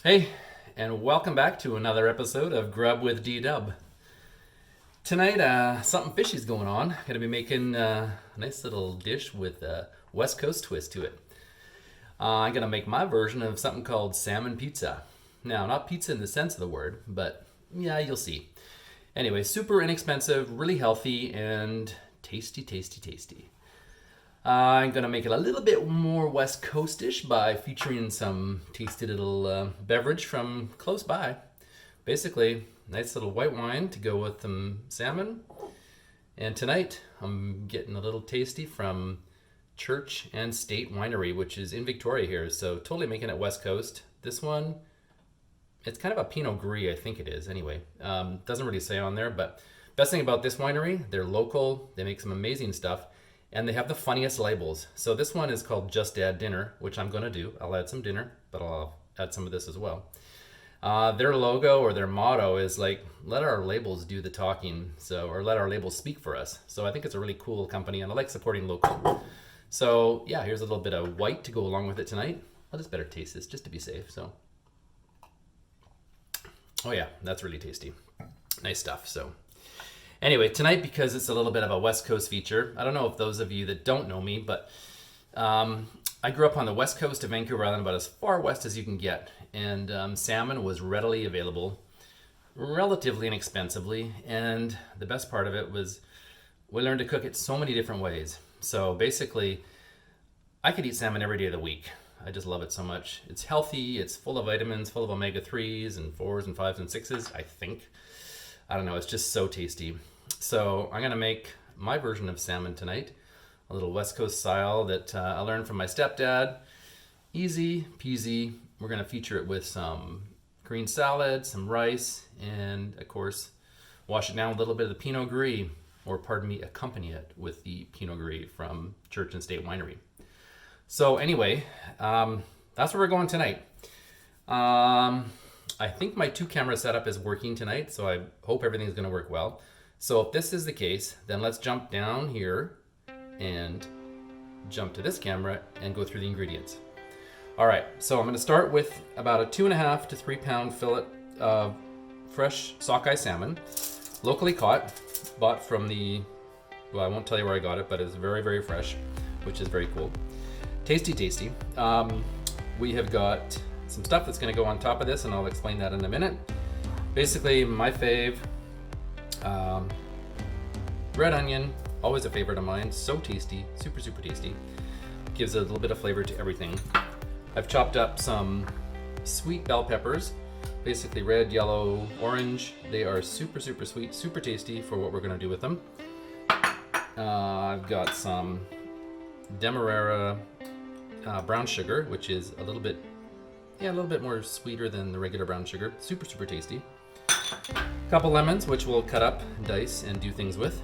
Hey, and welcome back to another episode of Grub with DeeDub. Tonight, something fishy's going on. Gonna be making a nice little dish with a West Coast twist to it. I'm gonna make my version of something called salmon pizza. Now, not pizza in the sense of the word, but yeah, you'll see. Anyway, super inexpensive, really healthy, and tasty, tasty, tasty. I'm gonna make it a little bit more West Coastish by featuring some tasty little beverage from close by. Basically, nice little white wine to go with some salmon. And tonight, I'm getting a little tasty from Church and State Winery, which is in Victoria here. So totally making it West Coast. This one, it's kind of a Pinot Gris, I think it is. Anyway, doesn't really say on there, but best thing about this winery, they're local. They make some amazing stuff. And they have the funniest labels. So this one is called Just Add Dinner, which I'm gonna do. I'll add some dinner, but I'll add some of this as well. Their logo or their motto is like, let our labels do the talking, or let our labels speak for us. So I think it's a really cool company and I like supporting local. So yeah, here's a little bit of white to go along with it tonight. I'll just better taste this just to be safe, so. Oh yeah, that's really tasty. Nice stuff, so. Anyway, tonight, because it's a little bit of a West Coast feature, I don't know if those of you that don't know me, but I grew up on the west coast of Vancouver Island, about as far west as you can get. And salmon was readily available, relatively inexpensively. And the best part of it was we learned to cook it so many different ways. So basically, I could eat salmon every day of the week. I just love it so much. It's healthy, it's full of vitamins, full of omega-3s and 4s and 5s and 6s, I think. I don't know, it's just so tasty. So I'm gonna make my version of salmon tonight, a little West Coast style that I learned from my stepdad. Easy peasy. We're gonna feature it with some green salad, some rice, and of course, wash it down with a little bit of the Pinot Gris, or pardon me, accompany it with the Pinot Gris from Church and State Winery. So anyway, that's where we're going tonight. I think my 2-camera setup is working tonight, so I hope everything's gonna work well. So if this is the case, then let's jump down here and jump to this camera and go through the ingredients. All right, so I'm gonna start with about a 2.5 to 3 pound fillet of fresh sockeye salmon, locally caught, bought from well, I won't tell you where I got it, but it's very, very fresh, which is very cool. Tasty, tasty. We have got some stuff that's gonna go on top of this, and I'll explain that in a minute. Basically, my fave, red onion, always a favorite of mine. So tasty, super, super tasty. Gives a little bit of flavor to everything. I've chopped up some sweet bell peppers, basically red, yellow, orange. They are super, super sweet, super tasty for what we're gonna do with them. I've got some Demerara brown sugar, which is a little bit more sweeter than the regular brown sugar. Super, super tasty. A couple lemons, which we'll cut up, dice, and do things with.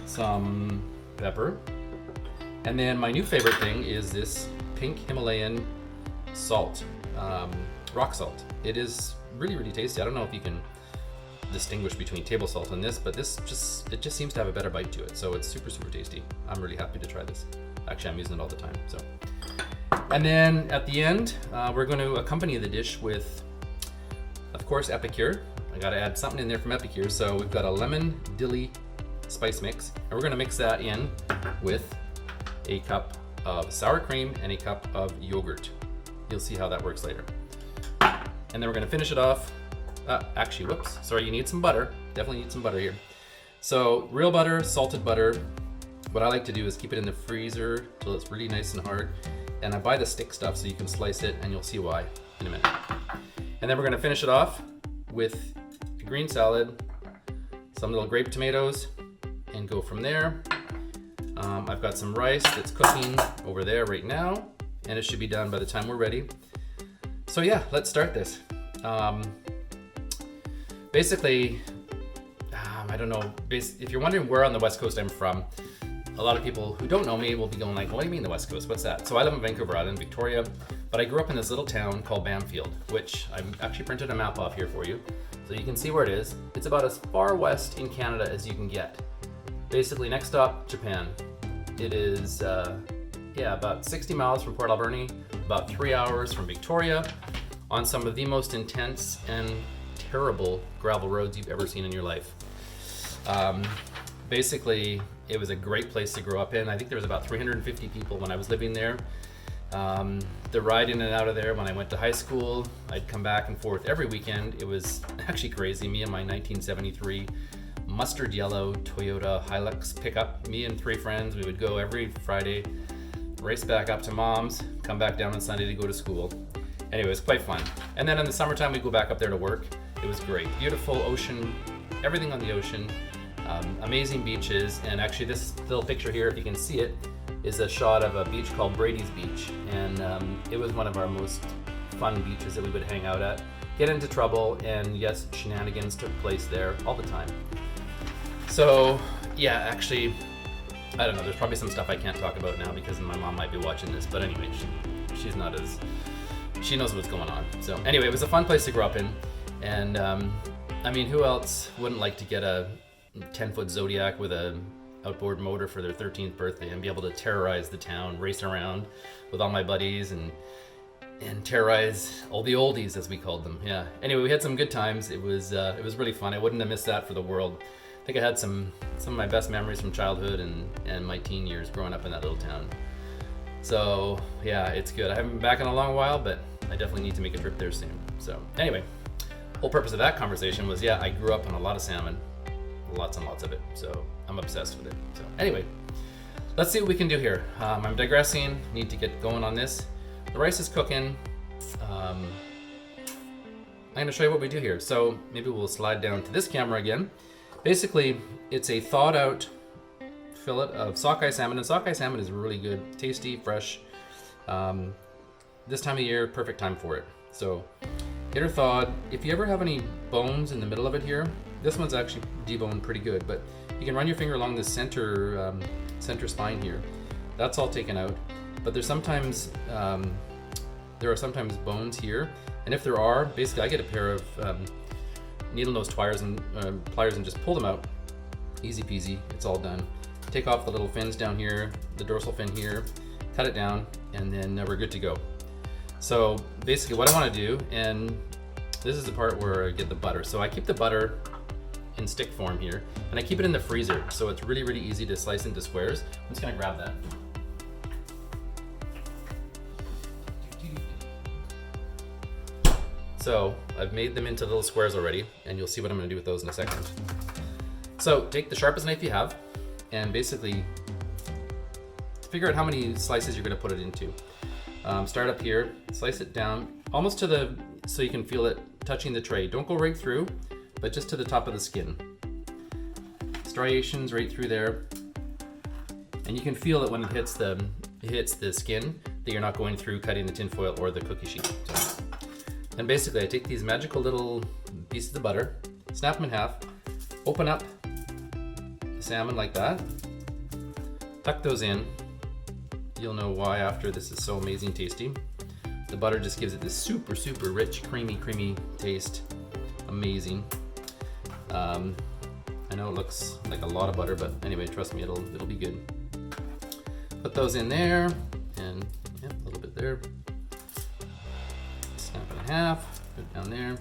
Some pepper. And then my new favorite thing is this pink Himalayan salt, rock salt. It is really, really tasty. I don't know if you can distinguish between table salt and this, but it just seems to have a better bite to it. So it's super, super tasty. I'm really happy to try this. Actually, I'm using it all the time, so. And then at the end, we're going to accompany the dish with, of course, Epicure. I got to add something in there from Epicure. So we've got a lemon dilly spice mix, and we're going to mix that in with a cup of sour cream and a cup of yogurt. You'll see how that works later. And then we're going to finish it off. Actually, whoops, sorry, you need some butter. Definitely need some butter here. So real butter, salted butter. What I like to do is keep it in the freezer till it's really nice and hard. And I buy the stick stuff so you can slice it, and you'll see why in a minute. And then we're gonna finish it off with a green salad, some little grape tomatoes, and go from there. I've got some rice that's cooking over there right now, and it should be done by the time we're ready. So yeah, let's start this. Basically, I don't know, if you're wondering where on the West Coast I'm from, a lot of people who don't know me will be going like, what do you mean the West Coast? What's that? So I live in Vancouver Island, Victoria, but I grew up in this little town called Banfield, which I've actually printed a map off here for you. So you can see where it is. It's about as far west in Canada as you can get. Basically, next stop, Japan. It is, about 60 miles from Port Alberni, about 3 hours from Victoria. on some of the most intense and terrible gravel roads you've ever seen in your life. Basically, it was a great place to grow up in. I think there was about 350 people when I was living there. The ride in and out of there when I went to high school, I'd come back and forth every weekend. It was actually crazy. Me and my 1973 mustard yellow Toyota Hilux pickup, me and 3 friends, we would go every Friday, race back up to mom's, come back down on Sunday to go to school. Anyway, it was quite fun. And then in the summertime, we'd go back up there to work. It was great. Beautiful ocean, everything on the ocean, amazing beaches. And actually this little picture here, if you can see it, is a shot of a beach called Brady's Beach. And it was one of our most fun beaches that we would hang out at, get into trouble, and yes, shenanigans took place there all the time. So yeah, actually, I don't know, there's probably some stuff I can't talk about now because my mom might be watching this, but anyway, she's not as, she knows what's going on. So anyway, it was a fun place to grow up in. And I mean, who else wouldn't like to get a 10-foot Zodiac with a outboard motor for their 13th birthday and be able to terrorize the town, race around with all my buddies and terrorize all the oldies, as we called them. Yeah. Anyway, we had some good times. It was really fun. I wouldn't have missed that for the world. I think I had some of my best memories from childhood and my teen years growing up in that little town. So yeah, it's good. I haven't been back in a long while, but I definitely need to make a trip there soon. So anyway, whole purpose of that conversation was, yeah, I grew up on a lot of salmon, lots and lots of it. So I'm obsessed with it. So anyway, let's see what we can do here. I'm digressing, need to get going on this. The rice is cooking. I'm gonna show you what we do here. So maybe we'll slide down to this camera again. Basically, it's a thawed out fillet of sockeye salmon, and sockeye salmon is really good, tasty, fresh. This time of year, perfect time for it. So get her thawed. If you ever have any bones in the middle of it here, this one's actually deboned pretty good, but you can run your finger along the center spine here. That's all taken out. But there's sometimes, there are sometimes bones here, and if there are, basically I get a pair of needle nose pliers and just pull them out. Easy peasy, it's all done. Take off the little fins down here, the dorsal fin here, cut it down, and then we're good to go. So basically what I want to do, and this is the part where I get the butter. So I keep the butter in stick form here, and I keep it in the freezer, so it's really, really easy to slice into squares. I'm just gonna grab that. So I've made them into little squares already, and you'll see what I'm gonna do with those in a second. So take the sharpest knife you have, and basically figure out how many slices you're gonna put it into. Start up here, slice it down, almost to so you can feel it touching the tray. Don't go right through, but just to the top of the skin. Striations right through there. And you can feel it when it hits the skin, that you're not going through cutting the tinfoil or the cookie sheet. So, and basically I take these magical little pieces of butter, snap them in half, open up the salmon like that, tuck those in. You'll know why after. This is so amazing tasty. The butter just gives it this super, super rich, creamy taste. Amazing. I know it looks like a lot of butter, but anyway, trust me, it'll be good. Put those in there, and yeah, a little bit there. Snap it in half, put it down there.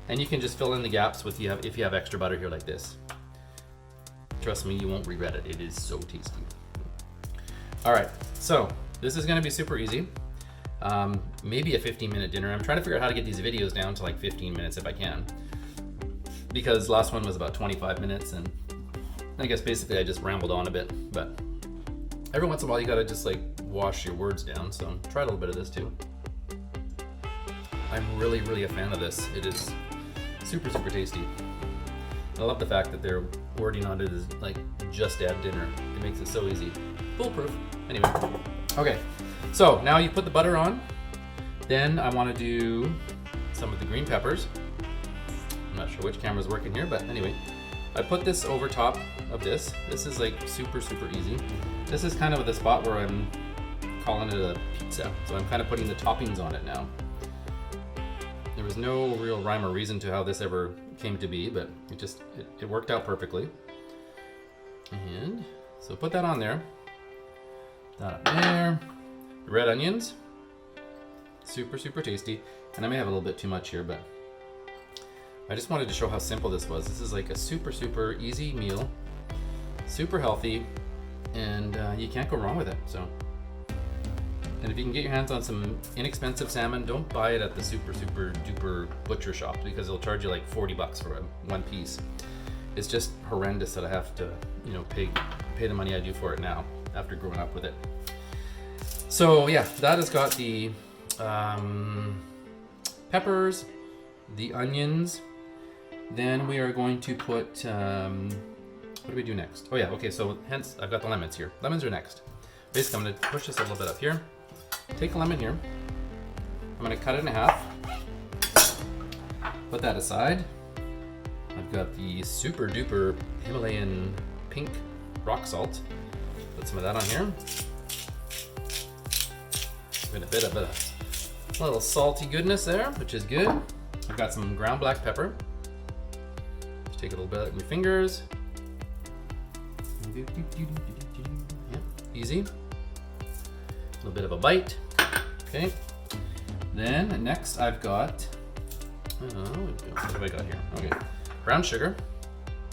And you can just fill in the gaps with if you have extra butter here like this. Trust me, you won't regret it. It is so tasty. All right, so this is gonna be super easy. Maybe a 15-minute dinner. I'm trying to figure out how to get these videos down to like 15 minutes if I can. Because last one was about 25 minutes, and I guess basically I just rambled on a bit, but every once in a while you gotta just like wash your words down, so try a little bit of this too. I'm really, really a fan of this. It is super, super tasty. I love the fact that they're wording on it as like just add dinner. It makes it so easy. Foolproof. Anyway, okay. So now you put the butter on. Then I want to do some of the green peppers. I'm not sure which camera's working here, but anyway, I put this over top of this. This is like super, super easy. This is kind of the spot where I'm calling it a pizza. So I'm kind of putting the toppings on it now. There was no real rhyme or reason to how this ever came to be, but it worked out perfectly. And so put that on there. That up there. Red onions. Super, super tasty. And I may have a little bit too much here, but I just wanted to show how simple this was. This is like a super, super easy meal, super healthy, and you can't go wrong with it. So, and if you can get your hands on some inexpensive salmon, don't buy it at the super, super duper butcher shop because it'll charge you like 40 bucks for one piece. It's just horrendous that I have to, you know, pay the money I do for it now after growing up with it. So yeah, that has got the peppers, the onions. Then we are going to put, what do we do next? Oh yeah, okay, so hence I've got the lemons here. Lemons are next. Basically, I'm gonna push this a little bit up here. Take a lemon here. I'm gonna cut it in half. Put that aside. I've got the super duper Himalayan pink rock salt. Put some of that on here. Give it a bit of a little salty goodness there, which is good. I've got some ground black pepper. Just take a little bit in your fingers. Yeah, easy. A little bit of a bite. Okay. Then next I've got, what have I got here? Okay, brown sugar.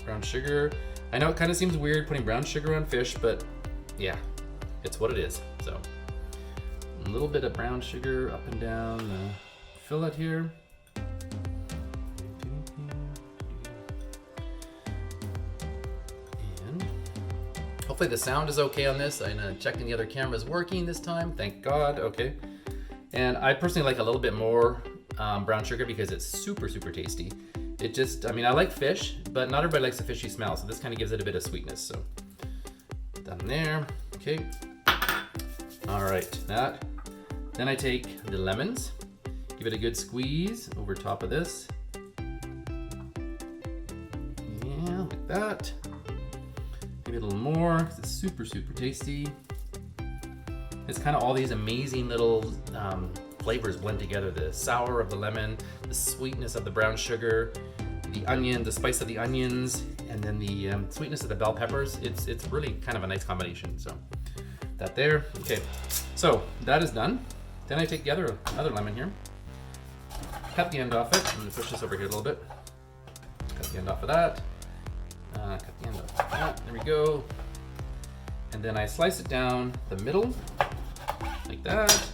Brown sugar. I know it kind of seems weird putting brown sugar on fish, but yeah, it's what it is. So a little bit of brown sugar up and down the fillet here. And hopefully the sound is okay on this. I'm checking the other camera's working this time. Thank God. Okay. And I personally like a little bit more brown sugar because it's super, super tasty. It just, I mean, I like fish, but not everybody likes the fishy smell. So this kind of gives it a bit of sweetness. So down there. Okay. All right. That. Then I take the lemons, give it a good squeeze over top of this. Yeah, like that. Maybe a little more because it's super, super tasty. It's kind of all these amazing little flavors blend together. The sour of the lemon, the sweetness of the brown sugar, the onion, the spice of the onions, and then the sweetness of the bell peppers. It's really kind of a nice combination. So that there. Okay, so that is done. Then I take the other lemon here, cut the end off it. I'm gonna push this over here a little bit. Cut the end off of that. Cut the end off of that. There we go. And then I slice it down the middle, like that,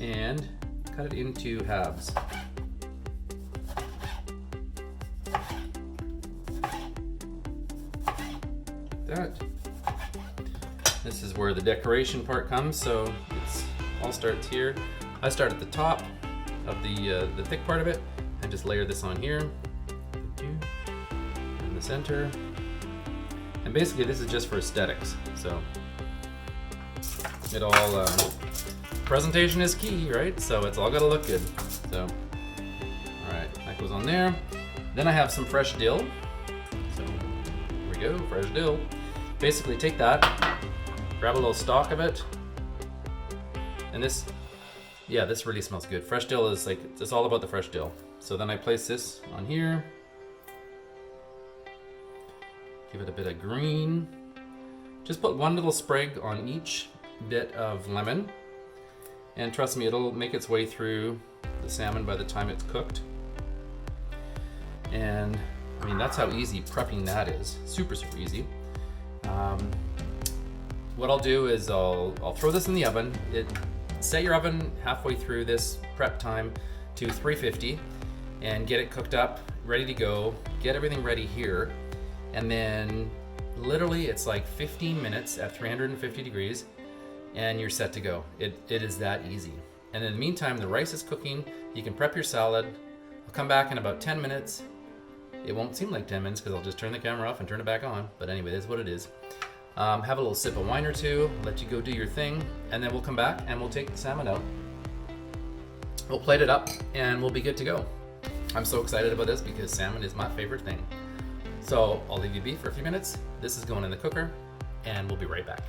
and cut it into halves. Like that. This is where the decoration part comes, so it's all starts here. I start at the top of the thick part of it and just layer this on here in the center. And basically this is just for aesthetics. So it all, presentation is key, right? So it's all gotta look good. So, all right, that goes on there. Then I have some fresh dill. So here we go, fresh dill. Basically take that, grab a little stalk of it. And this, yeah, this really smells good. Fresh dill is like, it's all about the fresh dill. So then I place this on here. Give it a bit of green. Just put one little sprig on each bit of lemon. And trust me, it'll make its way through the salmon by the time it's cooked. And I mean, that's how easy prepping that is. Super, super easy. What I'll do is I'll throw this in the oven. Set your oven halfway through this prep time to 350 and get it cooked up, ready to go. Get everything ready here. And then literally it's like 15 minutes at 350 degrees and you're set to go. It is that easy. And in the meantime, the rice is cooking. You can prep your salad. I'll come back in about 10 minutes. It won't seem like 10 minutes because I'll just turn the camera off and turn it back on. But anyway, that's what it is. Have a little sip of wine or two, let you go do your thing, and then we'll come back and we'll take the salmon out. We'll plate it up and we'll be good to go. I'm so excited about this because salmon is my favorite thing. So I'll leave you be for a few minutes. This is going in the cooker and we'll be right back.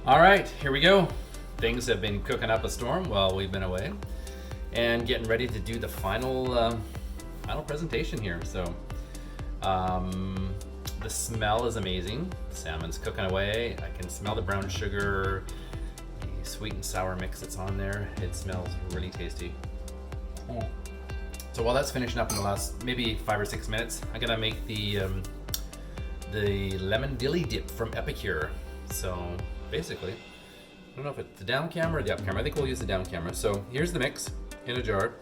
All right, here we go. Things have been cooking up a storm while we've been away and getting ready to do the final presentation here. So the smell is amazing. The salmon's cooking away. I can smell the brown sugar, the the sweet and sour mix that's on there. It smells really tasty. So while that's finishing up in the last maybe 5 or 6 minutes, I'm gonna make the lemon dilly dip from Epicure. So basically, I don't know if it's the down camera or the up camera. I think we'll use the down camera. So here's the mix in a jar.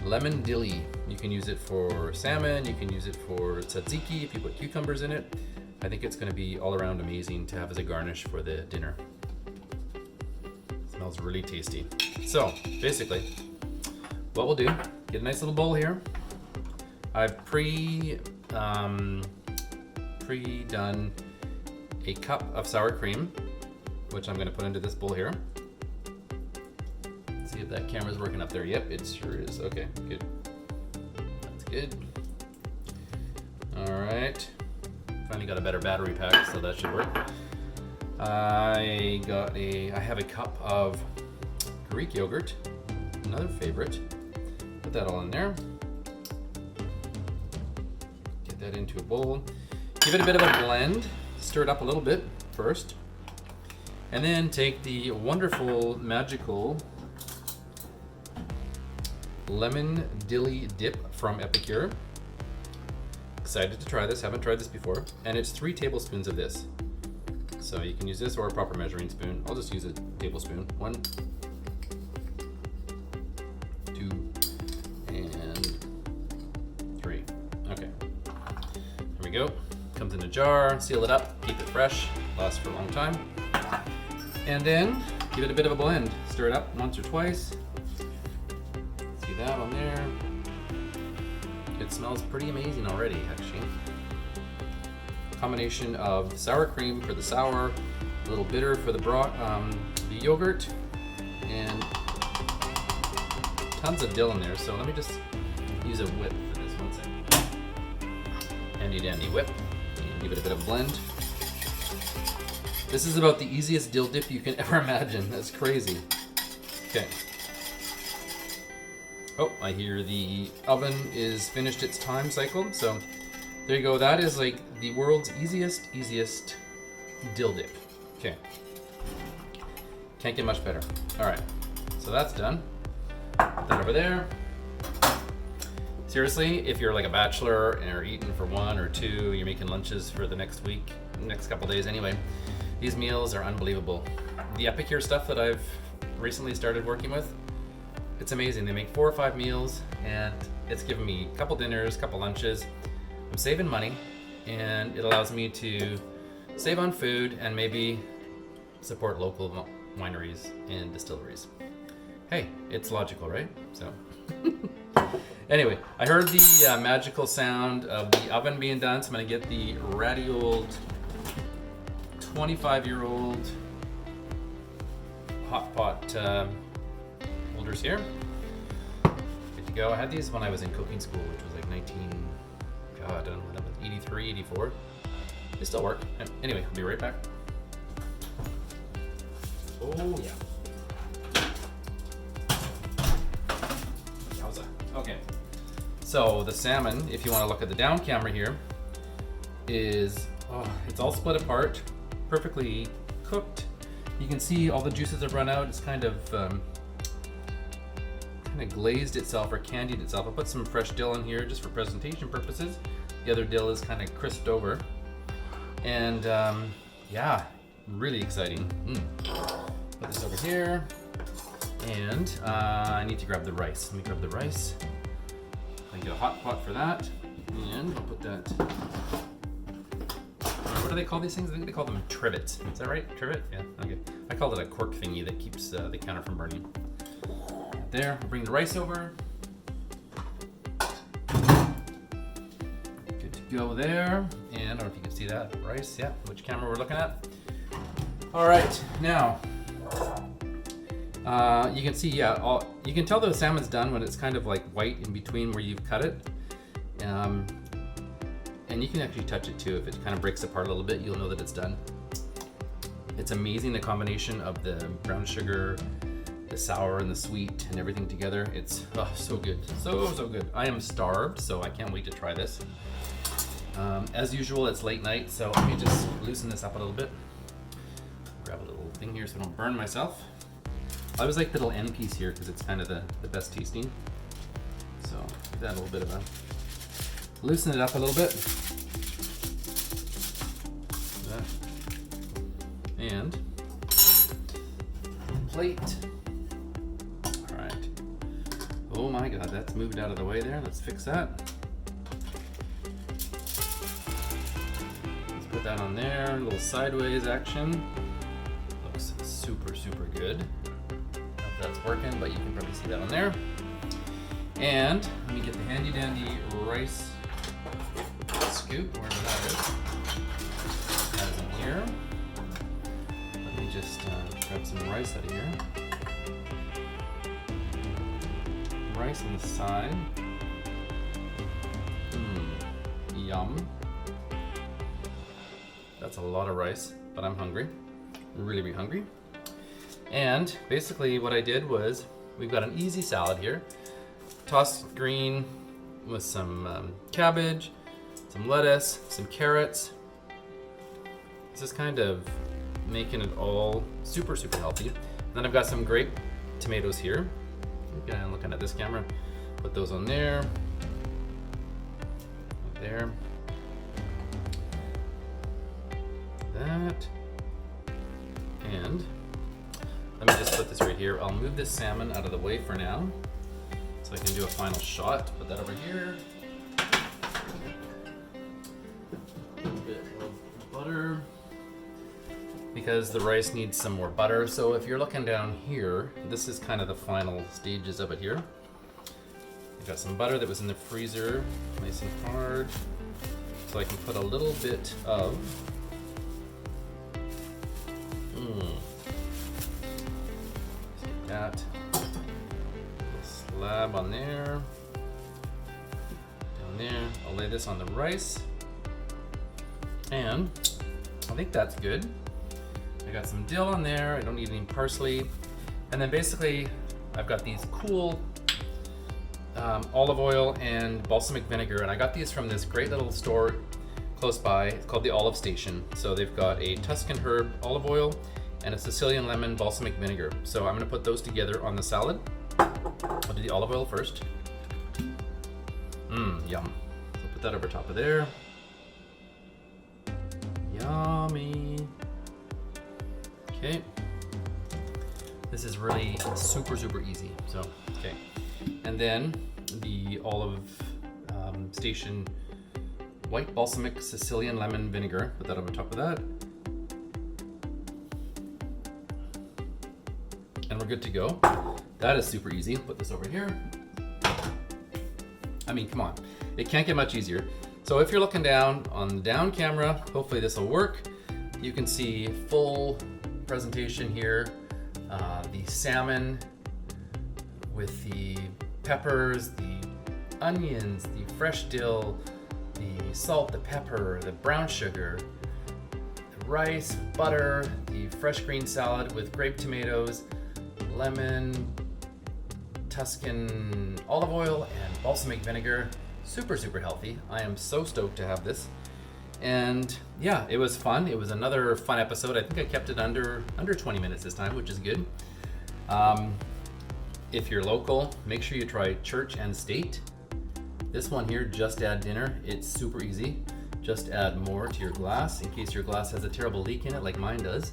Lemon dilly. You can use it for salmon. You can use it for tzatziki if you put cucumbers in it. I think it's going to be all around amazing to have as a garnish for the dinner. Smells really tasty. So basically, what we'll do, get a nice little bowl here. I've pre-done a cup of sour cream, which I'm going to put into this bowl here. Let's see if that camera's working up there. Yep, it sure is. Okay, good. That's good. All right. Finally got a better battery pack, so that should work. I have a cup of Greek yogurt, another favorite. Put that all in there. Get that into a bowl. Give it a bit of a blend. Stir it up a little bit first. And then take the wonderful, magical lemon dilly dip from Epicure. Excited to try this, haven't tried this before. And it's 3 tablespoons of this. So you can use this or a proper measuring spoon. I'll just use a tablespoon. 1, 2, and 3. Okay. There we go. Comes in a jar, seal it up, keep it fresh, lasts for a long time. And then give it a bit of a blend. Stir it up once or twice. See that on there? It smells pretty amazing already, actually. Combination of sour cream for the sour, a little bitter for the yogurt, and tons of dill in there. So let me just use a whip for this one second. Handy dandy whip. And give it a bit of a blend. This is about the easiest dill dip you can ever imagine. That's crazy. Okay. Oh, I hear the oven is finished its time cycle. So there you go. That is like the world's easiest dill dip. Okay. Can't get much better. All right. So that's done. Put that over there. Seriously, if you're like a bachelor and are eating for 1 or 2, you're making lunches for the next week, next couple days anyway, these meals are unbelievable. The Epicure stuff that I've recently started working with, it's amazing. They make 4 or 5 meals and it's given me a couple dinners, couple lunches. I'm saving money and it allows me to save on food and maybe support local wineries and distilleries. Hey, it's logical, right? So anyway, I heard the magical sound of the oven being done, so I'm gonna get the ratty old 25-year-old hot pot holders here. Good to go. I had these when I was in cooking school, which was like 83, 84. They still work. Anyway, I'll be right back. Oh yeah. Yowza. Okay. So the salmon, if you want to look at the down camera here, is it's all split apart, perfectly cooked. You can see all the juices have run out. It's kind of glazed itself or candied itself. I'll put some fresh dill in here just for presentation purposes. The other dill is kind of crisped over. And yeah, really exciting. Put this over here. And I need to grab the rice. Let me grab the rice. I get a hot pot for that. And I'll put that. What do they call these things? I think they call them trivets. Is that right? Trivet? Yeah, okay. I call it a cork thingy that keeps the counter from burning. Right there, I'll bring the rice over. Good to go there. And I don't know if you can see that rice. Yeah, which camera we're looking at. All right, now you can see, yeah, you can tell the salmon's done when it's kind of like white in between where you've cut it. And you can actually touch it too. If it kind of breaks apart a little bit, you'll know that it's done. It's amazing, the combination of the brown sugar, the sour and the sweet and everything together. It's so good, so good. I am starved, so I can't wait to try this. As usual, it's late night, so let me just loosen this up a little bit. Grab a little thing here so I don't burn myself. I always like the little end piece here because it's kind of the best tasting. So give that a little bit of a, loosen it up a little bit. And plate. All right. Oh my God, that's moved out of the way there. Let's fix that. Let's put that on there. A little sideways action. Looks super, super good. Not if that's working, but you can probably see that on there. And let me get the handy dandy rice scoop, wherever that is. That is in here. Let me just grab some rice out of here. Rice on the side. Yum. That's a lot of rice, but I'm hungry. I'm really, really hungry. And basically what I did was, we've got an easy salad here. Tossed green with some cabbage, some lettuce, some carrots. This is kind of making it all super, super healthy. And then I've got some grape tomatoes here. Again, looking at this camera. Put those on there. There. That. And let me just put this right here. I'll move this salmon out of the way for now, so I can do a final shot. Put that over here. A little bit of butter, because the rice needs some more butter. So if you're looking down here, this is kind of the final stages of it here. I've got some butter that was in the freezer, nice and hard. So I can put a little bit of that slab on there, down there. I'll lay this on the rice, and I think that's good. I got some dill on there. I don't need any parsley. And then basically I've got these cool olive oil and balsamic vinegar, and I got these from this great little store close by. It's called the Olive Station. So they've got a Tuscan herb olive oil and a Sicilian lemon balsamic vinegar. So I'm gonna put those together on the salad. I'll do the olive oil first. Yum. So I'll put that over top of there. Yummy. Okay. This is really super, super easy. So, okay. And then the Olive Station white balsamic Sicilian lemon vinegar. Put that over top of that. And we're good to go. That is super easy. Put this over here. I mean, come on. It can't get much easier. So if you're looking down on the down camera, hopefully this will work. You can see full presentation here. The salmon with the peppers, the onions, the fresh dill, the salt, the pepper, the brown sugar, the rice, butter, the fresh green salad with grape tomatoes, lemon, Tuscan olive oil, and balsamic vinegar. Super, super healthy. I am so stoked to have this. And yeah, it was fun. It was another fun episode. I think I kept it under 20 minutes this time, which is good. If you're local, make sure you try Church and State. This one here, Just Add Dinner. It's super easy. Just add more to your glass in case your glass has a terrible leak in it like mine does.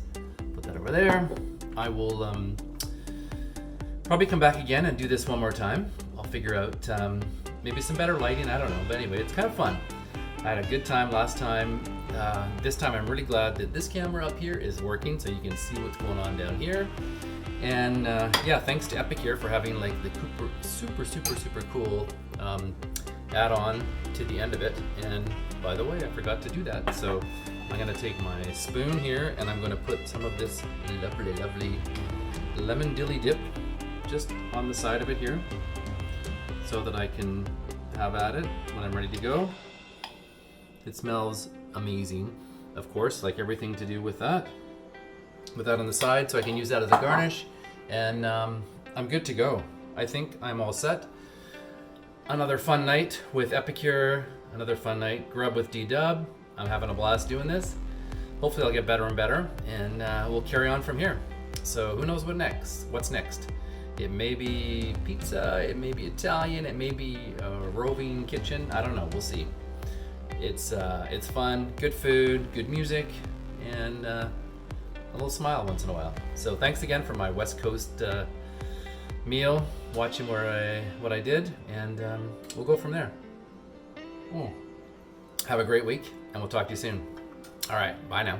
Put that over there. I will probably come back again and do this one more time. I'll figure out maybe some better lighting, I don't know. But anyway, it's kind of fun. I had a good time last time. This time I'm really glad that this camera up here is working so you can see what's going on down here. And yeah, thanks to Epicure for having like the super, super, super cool add-on to the end of it. And by the way, I forgot to do that. So I'm gonna take my spoon here and I'm gonna put some of this lovely, lovely lemon dilly dip just on the side of it here so that I can have at it when I'm ready to go. It smells amazing, of course, like everything to do with that. With that on the side, so I can use that as a garnish, and I'm good to go. I think I'm all set. Another fun night with Epicure, another fun night, Grub with DeeDub. I'm having a blast doing this. Hopefully I'll get better and better, and we'll carry on from here. So who knows what's next? It may be pizza, it may be Italian, it may be a roving kitchen. I don't know, we'll see. It's fun, good food, good music, and a little smile once in a while. So thanks again for my West Coast meal, watching what I did, and we'll go from there. Have a great week, and we'll talk to you soon. All right, bye now.